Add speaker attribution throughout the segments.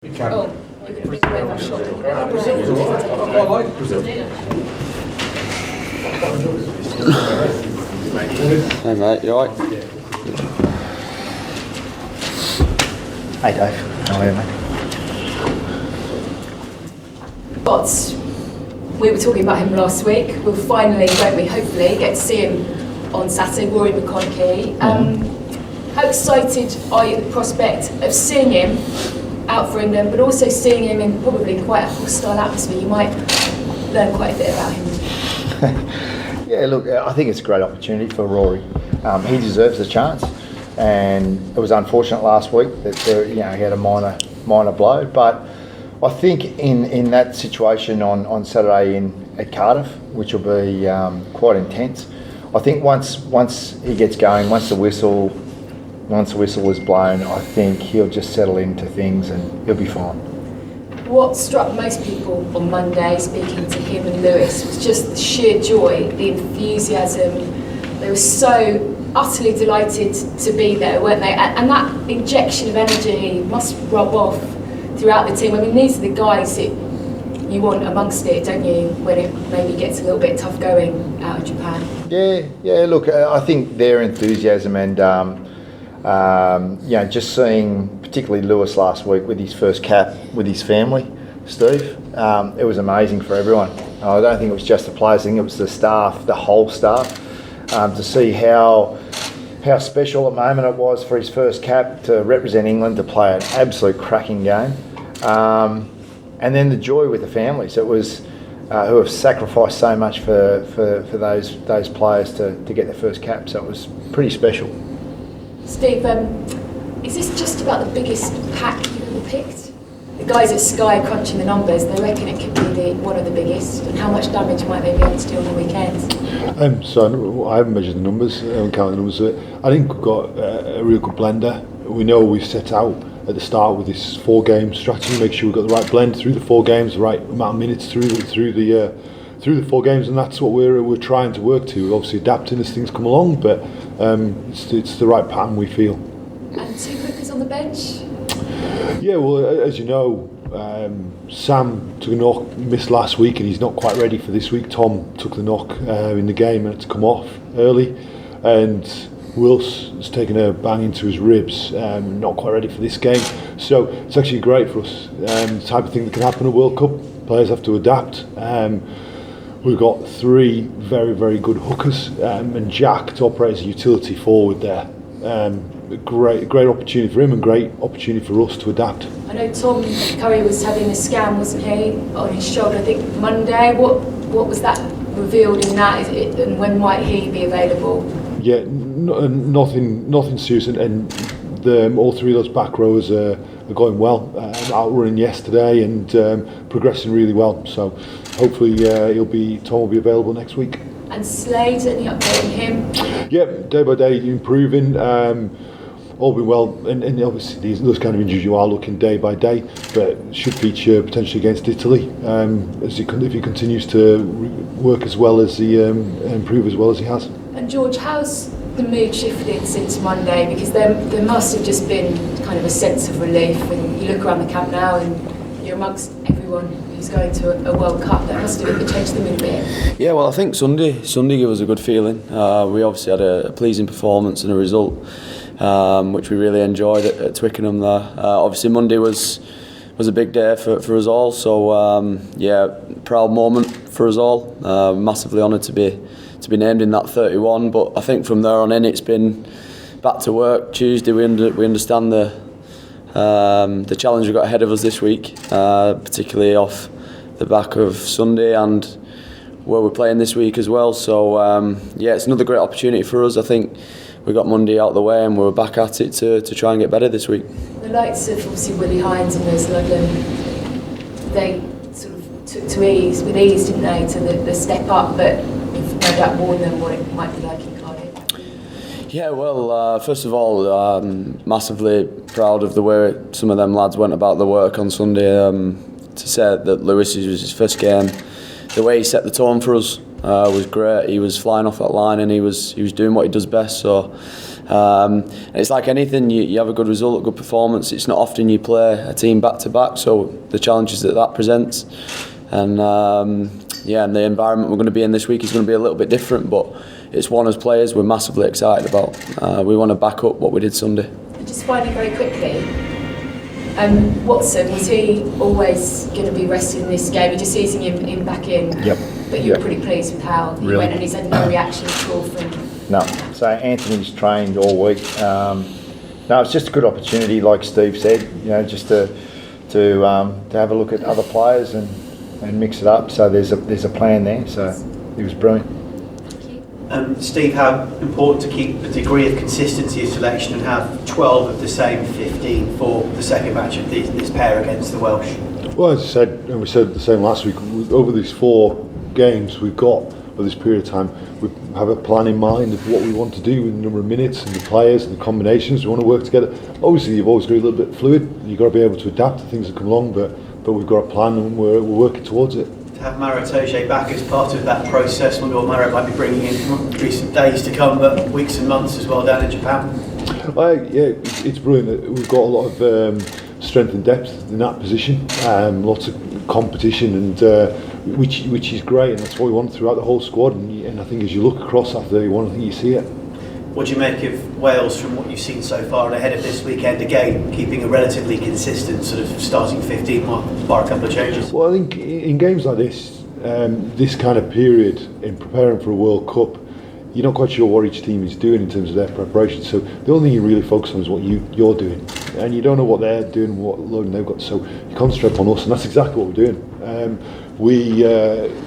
Speaker 1: You can.
Speaker 2: Oh, you're going to bring away my shot.
Speaker 1: I like Brazil.
Speaker 3: Hey mate, you alright?
Speaker 4: Hey Dave, how are you mate?
Speaker 2: But we were talking about him last week. We'll finally, won't we, hopefully, get to see him on Saturday, Ruaridh McConnochie. How excited are you at the prospect of seeing him out for England, but also seeing him in probably quite a hostile atmosphere? You might learn quite a bit about him.
Speaker 4: Yeah, look, I think it's a great opportunity for Rory. He deserves the chance, and it was unfortunate last week that he had a minor blow. But I think in that situation on Saturday at Cardiff, which will be quite intense, I think once he gets going, once the whistle is blown, I think he'll just settle into things and he'll be fine.
Speaker 2: What struck most people on Monday, speaking to him and Lewis, was just the sheer joy, the enthusiasm. They were so utterly delighted to be there, weren't they? And that injection of energy must rub off throughout the team. I mean, these are the guys that you want amongst it, don't you, when it maybe gets a little bit tough going out of Japan?
Speaker 4: Yeah. Look, I think their enthusiasm and just seeing particularly Lewis last week with his first cap with his family, Steve, it was amazing for everyone. I don't think it was just the players, I think it was the staff, the whole staff, to see how special a moment it was for his first cap to represent England, to play an absolute cracking game. And then the joy with the families. It was who have sacrificed so much for those players to get their first cap, so it was pretty special.
Speaker 2: Steve, is this just about the biggest pack you've ever picked? The guys at Sky crunching the numbers, they reckon it could be one of the biggest. And how much damage might they be able to do on the weekends?
Speaker 1: So I haven't measured the numbers, I haven't counted the numbers. I think we've got a real good blender. We know we set out at the start with this 4-game strategy, make sure we've got the right blend through the 4 games, the right amount of minutes through the 4 games, and that's what we're trying to work to. We're obviously adapting as things come along, but it's the right pattern, we feel.
Speaker 2: And 2 hookers on the bench?
Speaker 1: Yeah, well, as you know, Sam took a knock, missed last week, and he's not quite ready for this week. Tom took the knock in the game and had to come off early, and Wills has taken a bang into his ribs, not quite ready for this game. So it's actually great for us. The type of thing that can happen at World Cup, players have to adapt. We've got 3 very, very good hookers, and Jack to operate as a utility forward there. Great opportunity for him and great opportunity for us to adapt.
Speaker 2: I know Tom Curry was having a scan, wasn't he, on his shoulder, I think Monday. What was that revealed in that? And when might he be available?
Speaker 1: Yeah, nothing serious, and all 3 of those back rows are going well. Out running yesterday and progressing really well. So hopefully Tom will be available next week.
Speaker 2: And Slade, any update on him?
Speaker 1: Yeah, day by day improving. All been well, and obviously those kind of injuries you are looking day by day, but should feature potentially against Italy if he continues to work as well as he improve as well as he has.
Speaker 2: And George, how's the mood shifted since Monday? Because there must have just been kind of a sense of relief, and you look around the camp now and you're amongst everyone who's going to a World Cup. That must have changed the mood a bit.
Speaker 3: Yeah, well I think Sunday gave us a good feeling. We obviously had a pleasing performance and a result, which we really enjoyed at Twickenham there. Obviously Monday was a big day for us all, so proud moment for us all. Massively honoured to be named in that 31, but I think from there on in it's been back to work. Tuesday we understand the challenge we've got ahead of us this week, particularly off the back of Sunday and where we're playing this week as well. So it's another great opportunity for us. I think we got Monday out of the way and we're back at it to try and get better this week.
Speaker 2: The likes of obviously Willie Hines and Lewis Ludlam, they sort of took to ease, didn't they, to the step up, but you've no doubt warned them what it might be like in Cardiff.
Speaker 3: Yeah, well, first of all, massively proud of the way some of them lads went about the work on Sunday. To say that Lewis was his first game, the way he set the tone for us was great. He was flying off that line and he was doing what he does best. So And it's like anything, you have a good result, a good performance. It's not often you play a team back to back, so the challenges that presents, and and the environment we're going to be in this week is going to be a little bit different, but it's one as players we're massively excited about. We want to back up what we did Sunday.
Speaker 2: Just finally, very quickly, Watson, was he always going to be rested in this game? You're just easing him back in.
Speaker 4: Yep.
Speaker 2: But you were pretty pleased with how he went, and he's had no reaction at all from...
Speaker 4: No. So Anthony's trained all week. No, it's just a good opportunity, like Steve said, just to have a look at other players and mix it up. So there's a plan there. So he was brilliant.
Speaker 5: Steve, how important to keep a degree of consistency of selection and have 12 of the same 15 for the second match of this pair against the Welsh?
Speaker 1: Well, as I said, and we said the same last week, over these 4 games we've got over this period of time, we have a plan in mind of what we want to do with the number of minutes and the players and the combinations. We want to work together. Obviously, you've always got to be a little bit fluid. You've got to be able to adapt to things that come along, but we've got a plan and we're working towards it.
Speaker 5: To have Maro Itoje back as part of that process, wonder what Maro might be bringing in from recent days to come, but weeks and months as well down in Japan.
Speaker 1: It's brilliant. We've got a lot of strength and depth in that position, lots of competition, and which is great, and that's what we want throughout the whole squad. And I think as you look across after day one, I think you see it.
Speaker 5: What do you make of Wales from what you've seen so far and ahead of this weekend? Again, keeping a relatively consistent sort of starting 15 bar a couple of changes.
Speaker 1: Well, I think in games like this, this kind of period in preparing for a World Cup, you're not quite sure what each team is doing in terms of their preparation. So the only thing you really focus on is what you're doing, and you don't know what they're doing, what loading they've got. So you concentrate on us, and that's exactly what we're doing.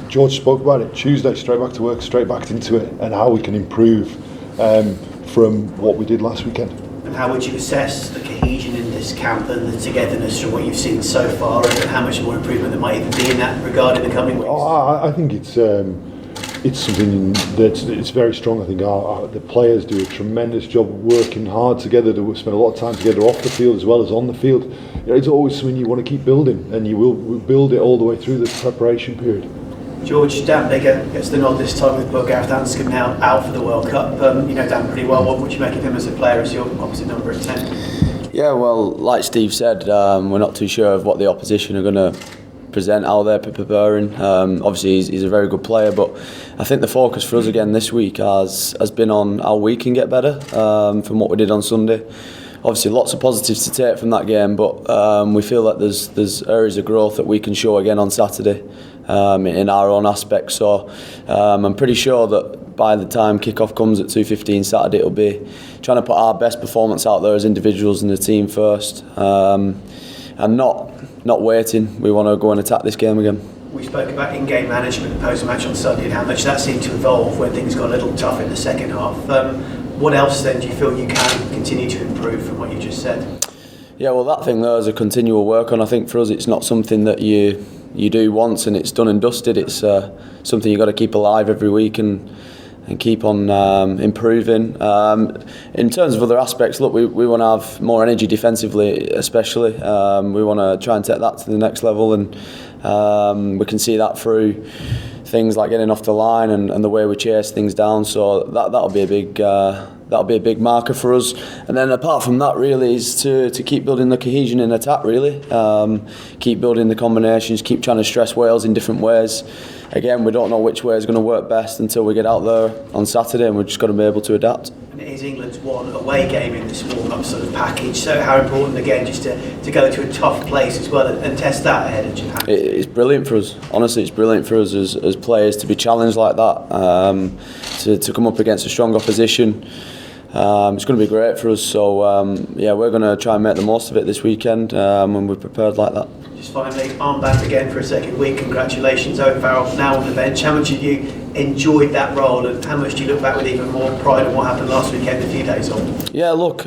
Speaker 1: George spoke about it Tuesday, straight back to work, straight back into it, and how we can improve from what we did last weekend.
Speaker 5: And how would you assess the cohesion in this camp and the togetherness from what you've seen so far, and how much more improvement there might even be in that regard in the coming weeks?
Speaker 1: I think it's something it's very strong. I think the players do a tremendous job working hard together. They spend a lot of time together off the field as well as on the field. It's always something you want to keep building, and you will build it all the way through the preparation period.
Speaker 5: George, Dan Bigger gets the nod this time with Gareth Anscombe now out for the World Cup. You know Dan pretty well. What would you make of him as a player, as your opposite number at 10?
Speaker 3: Yeah, well, like Steve said, we're not too sure of what the opposition are going to present, how they're preparing. Obviously, he's a very good player, but I think the focus for us again this week has been on how we can get better from what we did on Sunday. Obviously, lots of positives to take from that game, but we feel that there's areas of growth that we can show again on Saturday in our own aspects. So I'm pretty sure that by the time kick-off comes at 2:15 Saturday, it'll be trying to put our best performance out there as individuals in the team first, and not waiting. We want to go and attack this game again.
Speaker 5: We spoke about in-game management post-match on Sunday and how much that seemed to evolve when things got a little tough in the second half. What else then do you feel you can continue to improve from what you just said?
Speaker 3: Yeah, well, that thing there is a continual work on. I think for us it's not something that you do once and it's done and dusted. It's something you've got to keep alive every week and keep on improving. In terms of other aspects, look, we want to have more energy defensively especially. We want to try and take that to the next level, and we can see that through things like getting off the line and the way we chase things down. So that'll be a big marker for us. And then apart from that, really, is to keep building the cohesion in attack. Really, keep building the combinations, keep trying to stress Wales in different ways. Again, we don't know which way is going to work best until we get out there on Saturday, and we've just got to be able to adapt.
Speaker 5: And it is England's one away game in this warm-up sort of package, so how important again just to go to a tough place as well and test that ahead of Japan?
Speaker 3: It's brilliant for us. Honestly, it's brilliant for us as players to be challenged like that, to come up against a strong opposition. It's going to be great for us, so we're going to try and make the most of it this weekend when we're prepared like that.
Speaker 5: Just finally, armband again for a second week. Congratulations, Owen Farrell, now on the bench. How much have you enjoyed that role, and how much do you look back with even more pride on what happened last weekend, a few days on? Yeah,
Speaker 3: look,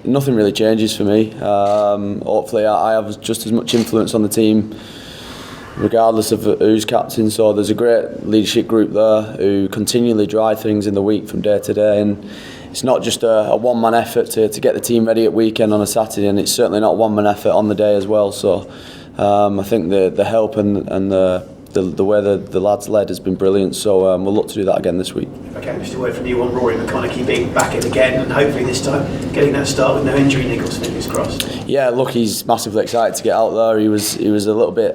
Speaker 3: nothing really changes for me. Hopefully I have just as much influence on the team regardless of who's captain, so there's a great leadership group there who continually drive things in the week from day to day, and it's not just a one-man effort to get the team ready at weekend on a Saturday, and it's certainly not a one-man effort on the day as well. So I think the help and the the way the lads led has been brilliant. So we'll look to do that again this week.
Speaker 5: Okay, just a word from you on Rory McConnochie being back in again, and hopefully this time getting that start with no injury. Nichols, fingers crossed.
Speaker 3: Yeah, look, he's massively excited to get out there. He was a little bit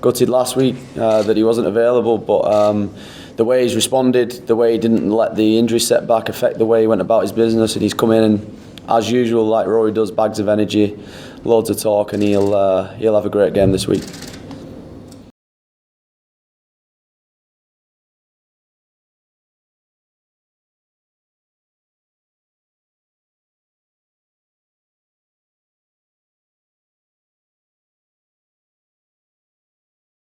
Speaker 3: gutted last week that he wasn't available, but the way he's responded, the way he didn't let the injury setback affect the way he went about his business, and he's come in and, as usual, like Rory does, bags of energy, loads of talk, and he'll have a great game this week.